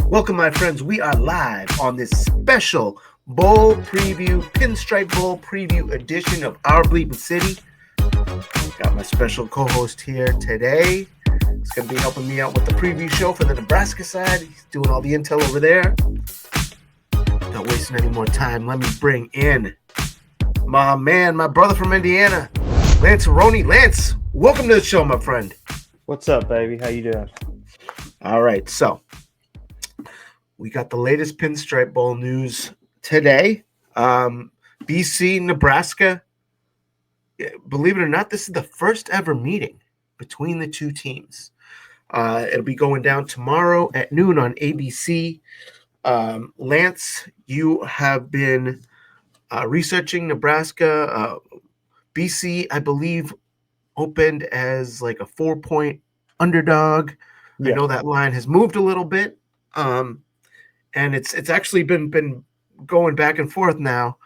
Welcome, my friends. We are live on this special bowl preview, Pinstripe Bowl preview edition of Our Bleepin City. Got my special co-host here today. He's going to be helping me out with the preview show for the Nebraska side. He's doing all the intel over there. Not wasting any more time. Let me bring in my man, my brother from Indiana, Lancearoni. Lance, welcome to the show, my friend. What's up, baby? How you doing? All right, so we got the latest Pinstripe Bowl news today. BC, Nebraska. Believe it or not, this is the first ever meeting between the two teams. It'll be going down tomorrow at noon on ABC. Lance, you have been researching Nebraska. BC, I believe, opened as like a 4-point underdog. Yeah. I know that line has moved a little bit. And it's actually been going back and forth now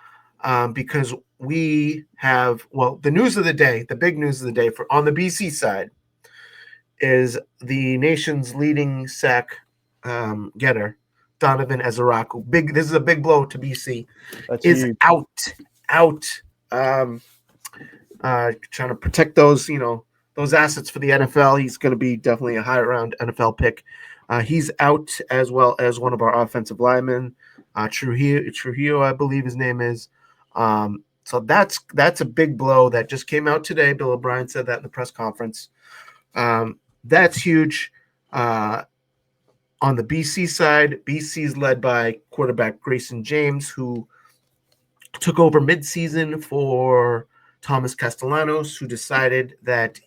because we have, well, the news of the day, the big news of the day for on the BC side is the nation's leading sack getter, Donovan Ezeraku. This is a big blow to BC. That's is huge. out. Trying to protect those assets for the NFL. He's going to be definitely a high round NFL pick. He's out, as well as one of our offensive linemen, Trujillo, I believe his name is. So that's a big blow that just came out today. Bill O'Brien said that in the press conference. That's huge. On the BC side, BC is led by quarterback Grayson James, who took over midseason for Thomas Castellanos, who decided that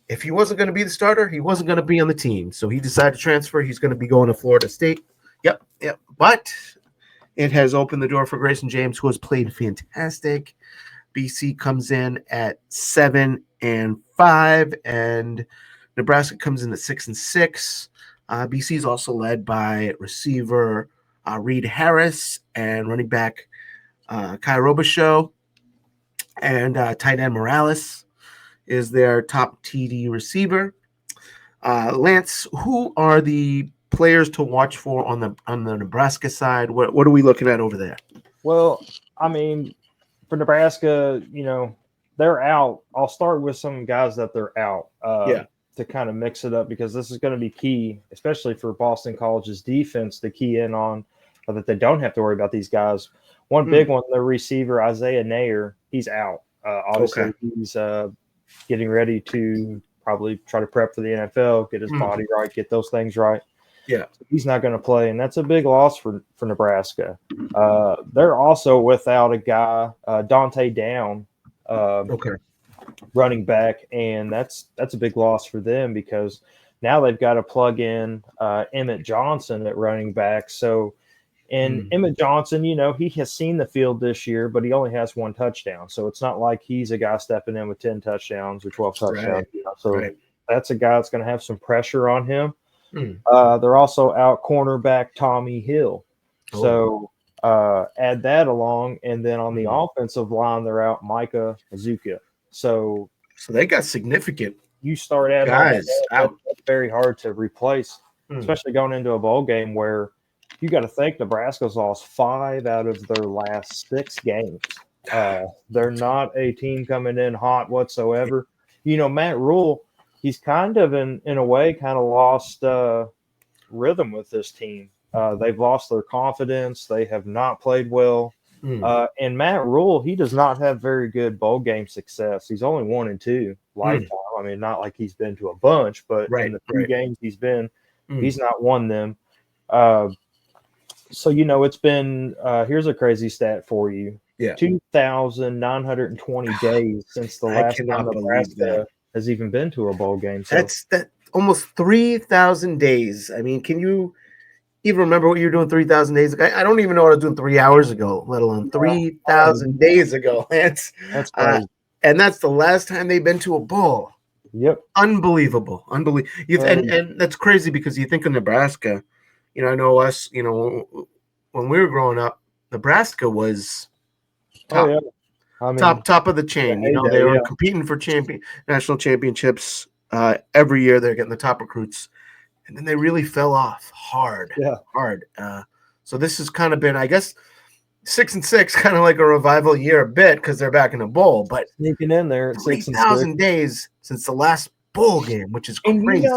if he wasn't going to be the starter, he wasn't going to be on the team. So he decided to transfer. He's going to be going to Florida State. Yep. But it has opened the door for Grayson James, who has played fantastic. BC comes in at 7-5, and Nebraska comes in at 6-6. BC is also led by receiver Reed Harris and running back Kai Robichaux, and tight end Morales is their top TD receiver. Lance, who are the players to watch for on the Nebraska side? What are we looking at over there? Well, I mean, for Nebraska, they're out. I'll start with some guys that they're out to kind of mix it up, because this is going to be key, especially for Boston College's defense, to key in on that they don't have to worry about these guys. One big one, the receiver, Isaiah Nair, he's out. Obviously, he's getting ready to probably try to prep for the NFL, get his body right, get those things right. Yeah. So he's not going to play, and that's a big loss for Nebraska. They're also without a guy, Dante Down, running back, and that's a big loss for them, because now they've got to plug in Emmett Johnson at running back. So, Emmett Johnson, he has seen the field this year, but he only has 1 touchdown. So it's not like he's a guy stepping in with 10 touchdowns or 12 touchdowns. Right. That's a guy that's going to have some pressure on him. They're also out cornerback Tommy Hill. So add that along. And then on the offensive line, they're out Micah Azuka. So they got significant. You start adding guys out. That's very hard to replace, especially going into a bowl game where you got to think Nebraska's lost 5 out of their last 6 games. They're not a team coming in hot whatsoever. Matt Rule, he's kind of in a way lost rhythm with this team. They've lost their confidence. They have not played well. And Matt Rule, he does not have very good bowl game success. He's only 1-2 lifetime. I mean, not like he's been to a bunch, but in the 2 games he's been, he's not won them. So, it's been here's a crazy stat for you. Yeah. 2,920 days since the last time Nebraska has even been to a bowl game. So that's almost 3,000 days. I mean, can you even remember what you were doing 3,000 days ago? I don't even know what I was doing 3 hours ago, let alone 3,000 days ago, Lance. That's crazy. And that's the last time they've been to a bowl. Yep. Unbelievable. And that's crazy, because you think of Nebraska, I know us, when we were growing up, Nebraska was top. Top of the chain. They were competing for national championships every year. They're getting the top recruits. and then they really fell off hard. So this has kind of been, I guess, 6-6, kind of like a revival year a bit because they're back in the bowl. But sneaking in there at 3,000 days since the last bowl game, which is crazy.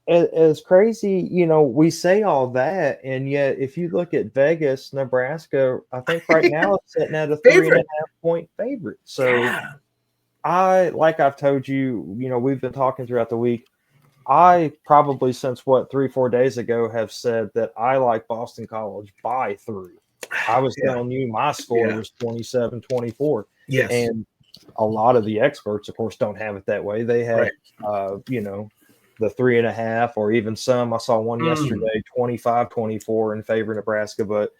And as crazy, we say all that, and yet if you look at Vegas, Nebraska, I think right now it's sitting at a 3.5-point favorite. So like I've told you, we've been talking throughout the week. I probably since 3-4 days ago have said that I like Boston College by 3. I was telling you my score was 27-24. Yes. And a lot of the experts, of course, don't have it that way. They have, the 3.5, or even some. I saw one yesterday, 25-24 in favor of Nebraska. But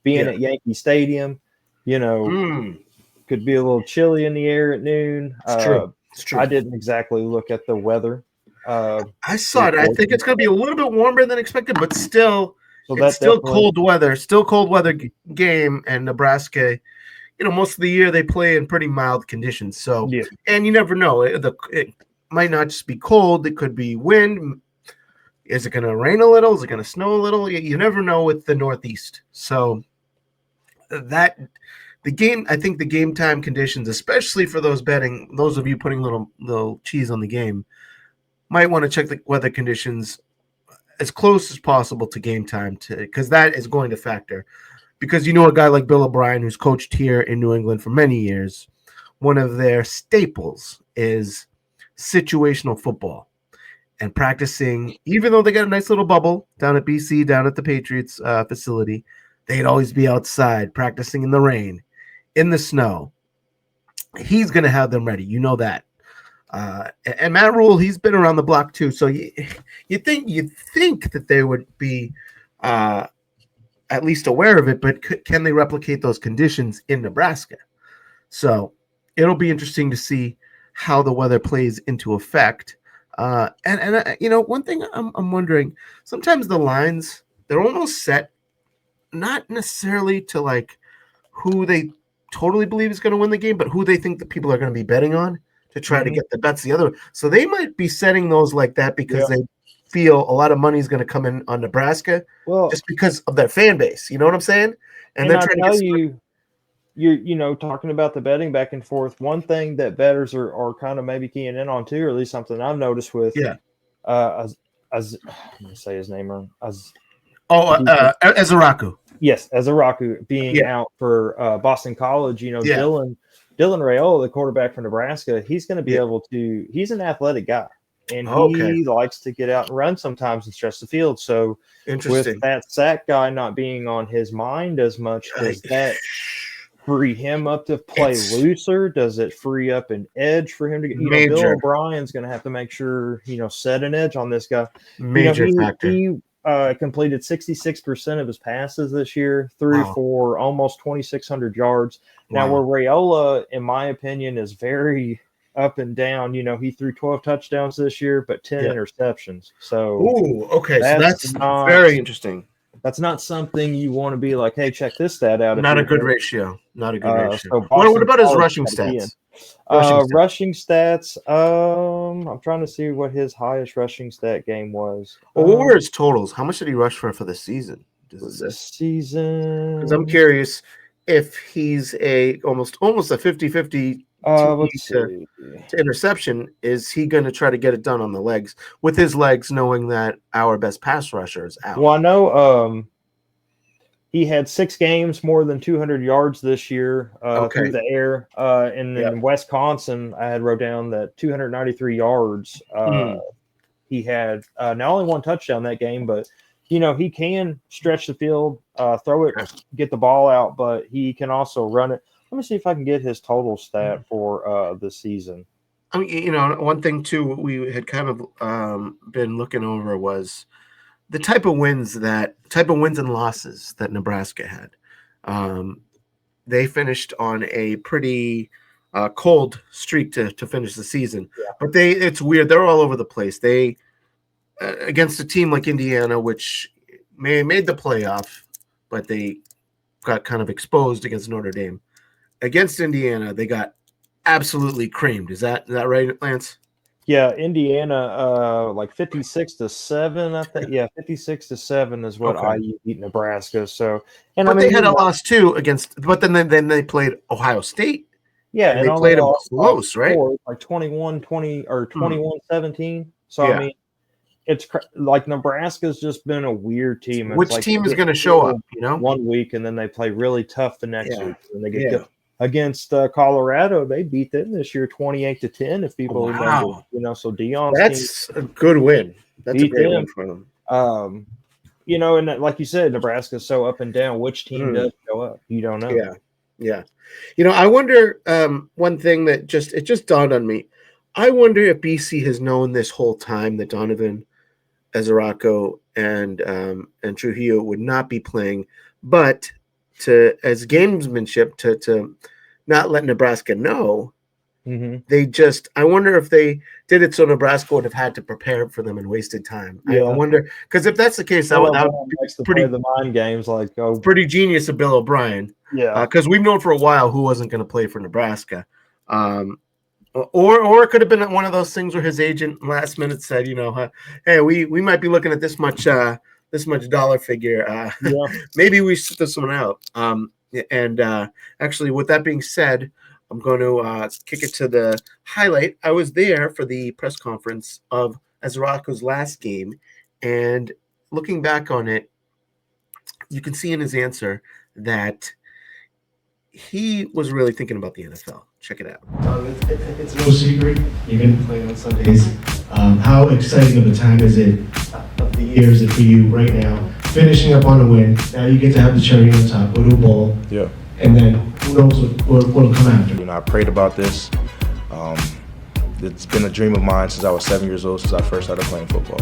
being at Yankee Stadium, could be a little chilly in the air at noon. It's true. It's true. I didn't exactly look at the weather. I saw it. I think it's going to be a little bit warmer than expected, but still, it's still cold weather. Still cold weather game, and Nebraska. Most of the year they play in pretty mild conditions. So, and you never know. It might not just be cold. It could be wind. Is it going to rain a little? Is it going to snow a little? You never know with the Northeast. So the game, I think the game time conditions, especially for those of you putting little cheese on the game, might want to check the weather conditions as close as possible to game time, because that is going to factor. Because a guy like Bill O'Brien, who's coached here in New England for many years, one of their staples is situational football and practicing. Even though they got a nice little bubble down at BC, down at the Patriots facility, they'd always be outside practicing in the rain, in the snow. He's going to have them ready. You know that. And Matt Rule, he's been around the block too. So you think that they would be at least aware of it, but can they replicate those conditions in Nebraska? So it'll be interesting to see how the weather plays into effect. And one thing I'm wondering, sometimes the lines, they're almost set, not necessarily to like who they totally believe is going to win the game, but who they think the people are going to be betting on to try to get the bets the other way. So they might be setting those like that because they feel a lot of money is going to come in on Nebraska, just because of their fan base. You know what I'm saying? And they're trying to get you're talking about the betting back and forth. One thing that bettors are kind of maybe keying in on too, or at least something I've noticed with as let me say his name wrong. Ezaraku. Yes, Ezaraku being out for Boston College. Dylan Raiola, the quarterback for Nebraska, he's going to be able to. He's an athletic guy, and he likes to get out and run sometimes and stretch the field. So, with that sack guy not being on his mind as much, does that free him up to play looser? Does it free up an edge for him to get? Bill O'Brien's going to have to make sure set an edge on this guy. Major factor. He completed 66% of his passes this year, threw for almost 2,600 yards. Now, where Raiola, in my opinion, is very up and down. He threw 12 touchdowns this year, but 10 interceptions. So, that's very interesting. That's not something you want to be like, hey, check this stat out. Not a good ratio. Not a good ratio. What about his rushing stats? Rushing stats. I'm trying to see what his highest rushing stat game was. What were his totals? How much did he rush for the season? This season? Because I'm curious if he's almost a 50-50 to interception. Is he going to try to get it done on the legs with his legs, knowing that our best pass rusher is out? Well, I know he had 6 games more than 200 yards this year through the air. And in Wisconsin, I had wrote down that 293 yards. He had not only 1 touchdown that game, but he can stretch the field, throw it, get the ball out, but he can also run it. Let me see if I can get his total stat for the season. I mean, one thing too we had kind of been looking over was the type of wins and losses that Nebraska had. They finished on a pretty cold streak to finish the season, but it's weird. They're all over the place. They against a team like Indiana, which made the playoff, but they got kind of exposed against Notre Dame. Against Indiana, they got absolutely creamed. Is that right, Lance? Yeah, Indiana, like 56-7, I think. Yeah, 56-7 is what Okay. IU beat Nebraska. So, and But I mean, they had a loss too against. But then they played Ohio State, yeah, and and they only played them lost by close, right? 4, like 21-20 or Hmm. 21-17. So, I Yeah. mean, it's like Nebraska's just been a weird team. It's Which like team they is get going to show good up? You know? one week and then they play really tough the next Yeah. week. And they get good. Yeah. Against Colorado, they beat them this year 28-10, if people remember. Wow. So Dion's team That's a good win. That's a beat great win them. for them. And like you said, Nebraska's so up and down. Which team does show up? You don't know. Yeah. Yeah. I wonder one thing that just dawned on me. I wonder if BC has known this whole time that Donovan, Azaraco, and Trujillo would not be playing, but as gamesmanship to not let Nebraska know. Mm-hmm. I wonder if they did it so Nebraska would have had to prepare for them and wasted time. Yeah. I wonder, because if that's the case, that would be play the mind games pretty genius of Bill O'Brien. Yeah. Because we've known for a while who wasn't going to play for Nebraska. Or it could have been one of those things where his agent last minute said, hey, we might be looking at this much dollar figure. Maybe we sit this one out. Actually, with that being said, I'm going to kick it to the highlight. I was there for the press conference of Azaraco's last game, and looking back on it, you can see in his answer that he was really thinking about the NFL. Check it out. It's no secret you're going to be playing on Sundays. How exciting of a time is it of the year is it for you right now? Finishing up on a win, now you get to have the cherry on top, go to a bowl. Yeah. And then who knows what'll come after. I prayed about this. It's been a dream of mine since I was 7 years old, since I first started playing football.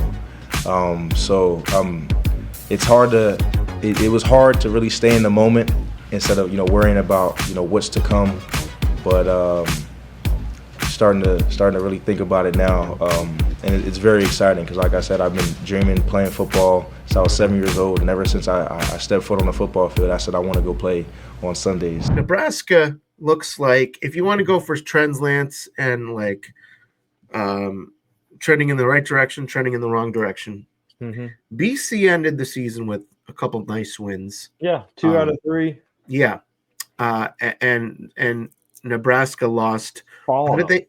It's hard it was hard to really stay in the moment instead of, worrying about, what's to come. But starting to really think about it now. And it's very exciting because, like I said, I've been dreaming playing football since I was 7 years old. And ever since I stepped foot on the football field, I said I want to go play on Sundays. Nebraska looks like, if you want to go for trends, Lance, and trending in the right direction, trending in the wrong direction, BC ended the season with a couple nice wins. Yeah, 2 out of 3. Yeah, and Nebraska lost. How did they?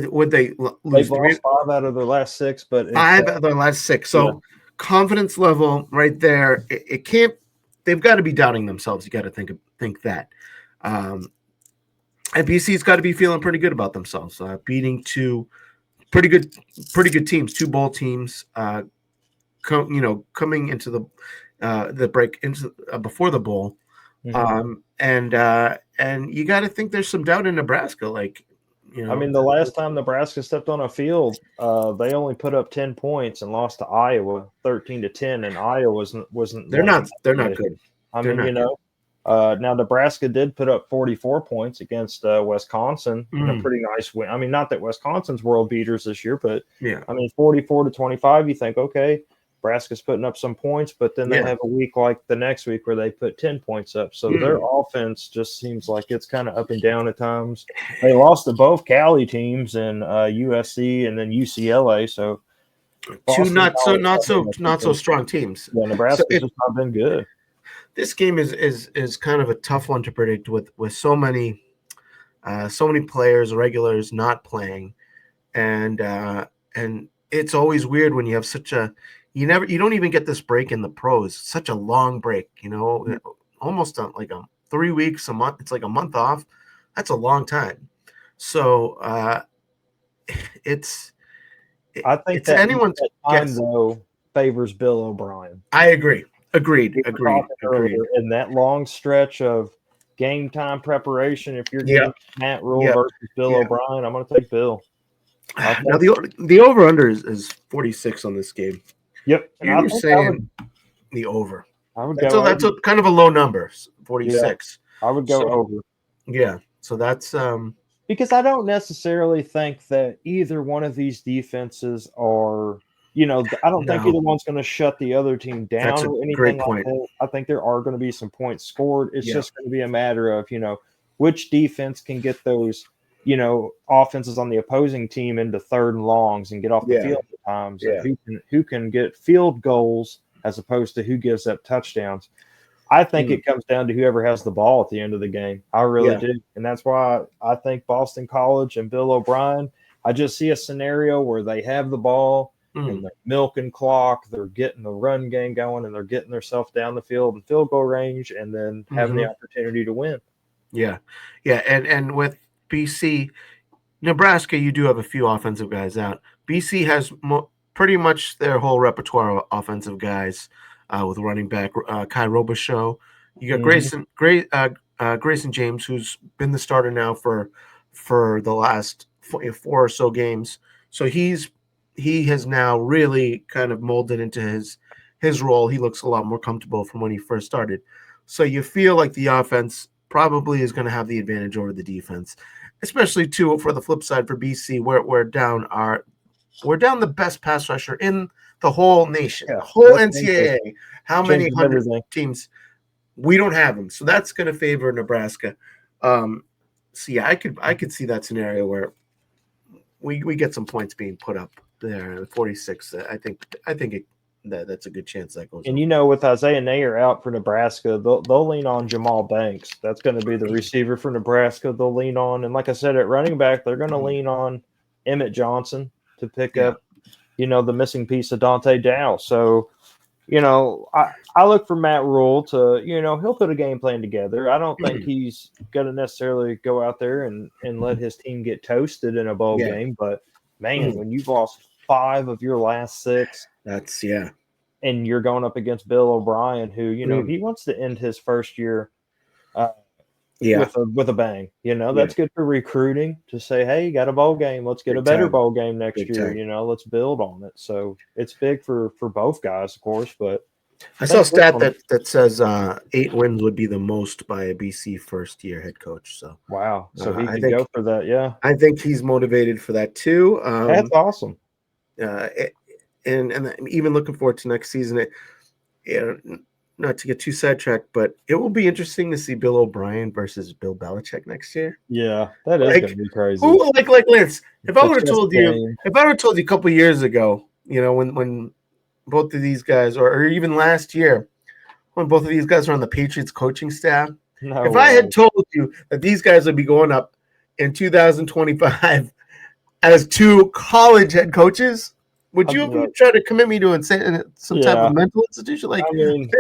Would they lose? They've lost 5 out of their last 6, but 5 out of their last 6. So confidence level right there. It can't. They've got to be doubting themselves. You got to think that. And BC's got to be feeling pretty good about themselves, beating 2 pretty good teams, 2 bowl teams. Coming into the break into before the bowl, and you got to think there's some doubt in Nebraska. I mean, the last time Nebraska stepped on a field, they only put up 10 points and lost to Iowa 13-10, and Iowa wasn't. They're not good. I mean, now Nebraska did put up 44 points against Wisconsin in a pretty nice win. I mean, not that Wisconsin's world beaters this year, but I mean, 44-25. You think, okay, Nebraska's putting up some points, but then they have a week like the next week where they put 10 points up. So their offense just seems like it's kind of up and down at times. They lost to both Cali teams and USC and then UCLA. So 2 not so strong teams. Yeah, Nebraska's just not been good. This game is kind of a tough one to predict with so many players, regulars not playing, and it's always weird when you have such a you don't even get this break in the pros. Such a long break, almost like 3 weeks, a month. It's like a month off. That's a long time. So I think it's anyone's time though favors Bill O'Brien. I agree. Agreed. In that long stretch of game time preparation, if you're getting Matt Rule versus Bill O'Brien, I'm going to take Bill. Now the over under is 46 on this game. Yep, and you're saying the over. I would go. That's a kind of a low number, 46. Yeah, I would go over. Yeah, so that's because I don't necessarily think that either one of these defenses are. I don't think either one's going to shut the other team down or anything great point. like that. I think there are going to be some points scored. It's just going to be a matter of, which defense can get those offenses on the opposing team into 3rd and longs and get off the Yeah. field at times, Yeah. and who can get field goals as opposed to who gives up touchdowns. I think it comes down to whoever has the ball at the end of the game. I really do. And that's why I think Boston College and Bill O'Brien, I just see a scenario where they have the ball and they're milking clock, they're getting the run game going, and they're getting themselves down the field in field goal range and then having the opportunity to win. Yeah. Yeah. And with BC, Nebraska, you do have a few offensive guys out. BC has pretty much their whole repertoire of offensive guys. With running back Kai Robichaux. You got Grayson James, who's been the starter now for the last 4 or so games. So he has now really kind of molded into his role. He looks a lot more comfortable from when he first started. So you feel like the offense probably is going to have the advantage over the defense, especially too for the flip side for BC, where we're down the best pass rusher in the whole nation, the whole NCAA. How many hundred teams? We don't have them, so that's going to favor Nebraska. So yeah, I could see that scenario where we get some points being put up there. 46. I think that's a good chance that goes. And with Isaiah Nayer out for Nebraska, they'll lean on Jamal Banks. That's going to be the receiver for Nebraska. They'll lean on, and like I said, at running back, they're going to lean on Emmett Johnson to pick up, the missing piece of Dante Dow. So, I look for Matt Rule to, he'll put a game plan together. I don't think he's going to necessarily go out there and let his team get toasted in a bowl game. But, man, when you've lost 5 of your last 6, that's and you're going up against Bill O'Brien, who, he wants to end his first year with a bang. That's good for recruiting to say, hey, you got a bowl game. Let's get a better bowl game next year. Let's build on it. So it's big for both guys, of course. But I saw a stat that says 8 wins would be the most by a BC first-year head coach. So wow. So he could go for that. Yeah. I think he's motivated for that too. That's awesome. And I'm even looking forward to next season. Not to get too sidetracked, but it will be interesting to see Bill O'Brien versus Bill Belichick next year. Yeah, that is going to be crazy. Who like Lance? If I would have told you a couple of years ago, when both of these guys, or even last year, when both of these guys were on the Patriots coaching staff, I had told you that these guys would be going up in 2025 as 2 college head coaches, would you have tried to commit me to some type of mental institution? Like, I mean,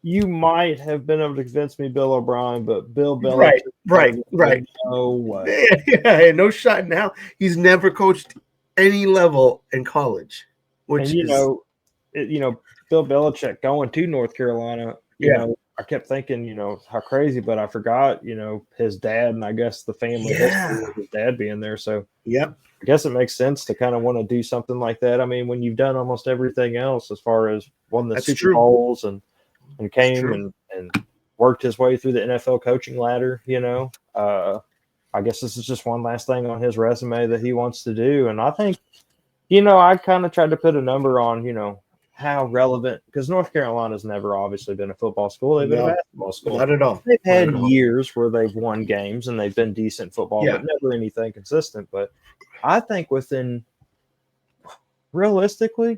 you might have been able to convince me, Bill O'Brien, but Bill Belichick, right. No way. Yeah, no shot. Now he's never coached any level in college, which Bill Belichick going to North Carolina. You know, I kept thinking, how crazy, but I forgot, his dad and I guess the family history of his dad being there. So I guess it makes sense to kind of want to do something like that. I mean, when you've done almost everything else as far as won the Super Bowls and came and worked his way through the NFL coaching ladder, I guess this is just one last thing on his resume that he wants to do. And I think, I kind of tried to put a number on, how relevant, because North Carolina's never obviously been a football school. They've been a basketball school. Not at all. They've had years where they've won games and they've been decent football, but never anything consistent. But I think realistically,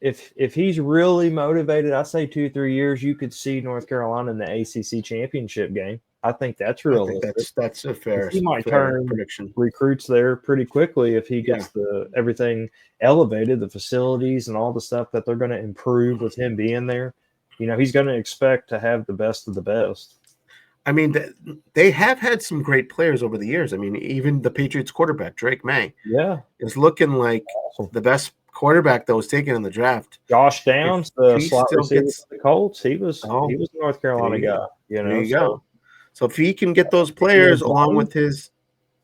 if he's really motivated, I say 2-3 years, you could see North Carolina in the ACC championship game. I think that's realistic. That's a fair. He might turn prediction. Recruits there pretty quickly if he gets everything elevated, the facilities and all the stuff that they're going to improve with him being there. He's going to expect to have the best of the best. I mean, they have had some great players over the years. I mean, even the Patriots quarterback, Drake May, is looking like the best quarterback that was taken in the draft. Josh Downs, the slot receiver for the Colts, he was a North Carolina guy. There you go. So if he can get those players along with his,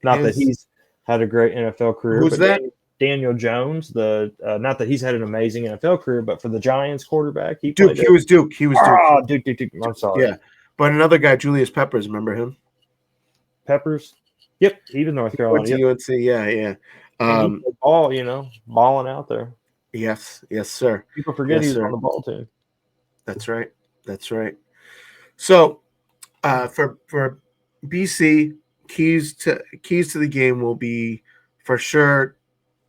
that he's had a great NFL career. Who's that? Daniel Jones. Not that he's had an amazing NFL career, but for the Giants quarterback, he was Duke. He was Duke. Oh, Duke. I'm sorry. Yeah, but another guy, Julius Peppers. Remember him? Peppers. Yep, he was North Carolina. Went to UNC. Yeah. Balling out there. Yes, sir. People forget he's on the ball team. That's right. So, for BC, keys to the game will be for sure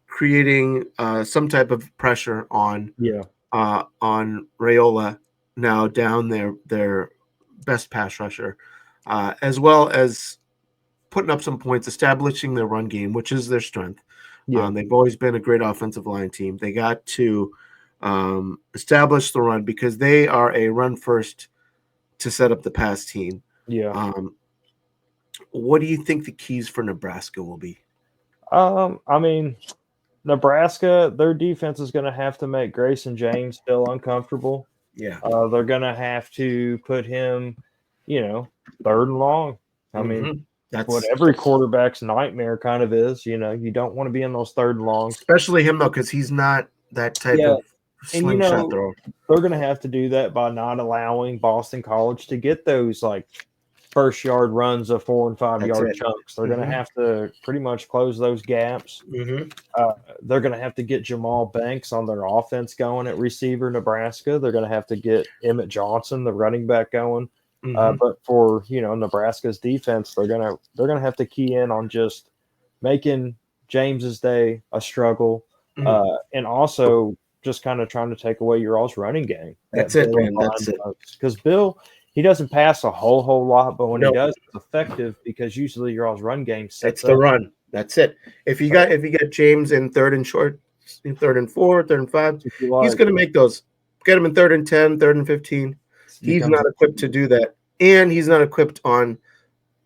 creating some type of pressure on Raiola, now down their best pass rusher, as well as putting up some points, establishing their run game, which is their strength. They've always been a great offensive line team. They got to establish the run because they are a run first to set up the pass team. What do you think the keys for Nebraska will be? I mean, Nebraska, their defense is going to have to make Grayson James feel uncomfortable. Yeah. They're going to have to put him, third and long. I mean, that's what every quarterback's nightmare kind of is. You don't want to be in those third and longs. Especially him, though, because he's not that type of slingshot thrower. They're going to have to do that by not allowing Boston College to get those, first yard runs of 4 and 5 yard chunks. They're going to have to pretty much close those gaps. They're going to have to get Jamal Banks on their offense going at receiver, Nebraska. They're going to have to get Emmett Johnson, the running back, going. But for Nebraska's defense, they're gonna have to key in on just making James's day a struggle, and also just kind of trying to take away your all's running game. That's it, man. That's it. Because Bill, he doesn't pass a whole lot, but when he does, it's effective because usually your all's run game sets the run. That's it. If you got James in third and short, in third and 4, third and 5, he's gonna make those. Get him in third and 10, third and 15. He's not equipped to do that, and he's not equipped on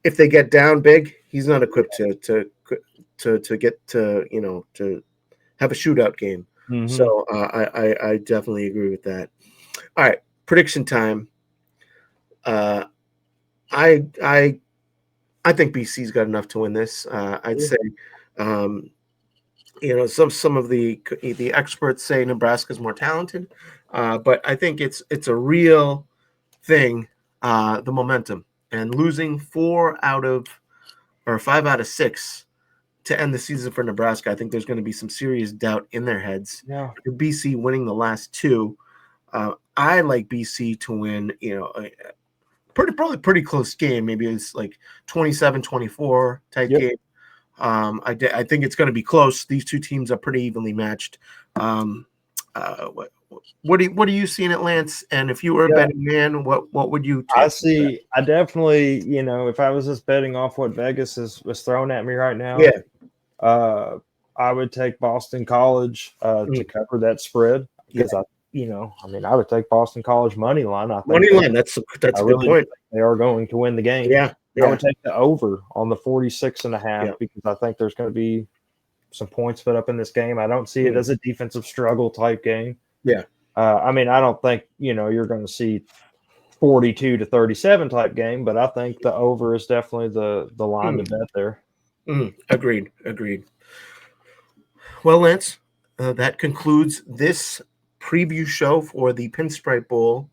if they get down big. He's not equipped to get to have a shootout game. So I definitely agree with that. All right, prediction time. I think BC's got enough to win this. I'd say, some of the experts say Nebraska's more talented, but I think it's a real thing. The momentum and losing 5 out of 6 to end the season for Nebraska. I think there's going to be some serious doubt in their heads. BC winning the last 2. I like BC to win, probably pretty close game. Maybe it's 27-24 type game. I think it's going to be close. These two teams are pretty evenly matched. What do you see in it, Lance? And if you were a betting man, what would you take? I definitely, if I was just betting off what Vegas was throwing at me right now, I would take Boston College to cover that spread because I would take Boston College money line. Money line, that's a good point. They are going to win the game. I would take the over on the 46.5 because I think there's going to be some points put up in this game. I don't see it as a defensive struggle type game. I don't think you're going to see 42-37 type game, but I think the over is definitely the line to bet there. Agreed. Well, Lance, that concludes this preview show for the Pinstripe Bowl.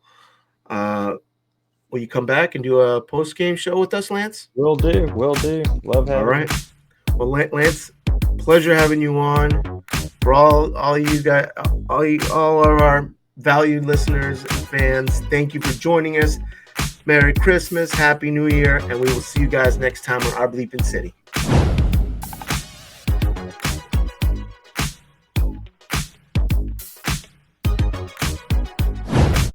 Will you come back and do a post-game show with us, Lance? Will do. Love having you. All right. Well, Lance, pleasure having you on. For all you guys, all of our valued listeners and fans, thank you for joining us. Merry Christmas, Happy New Year, and we will see you guys next time on our Bleepin City.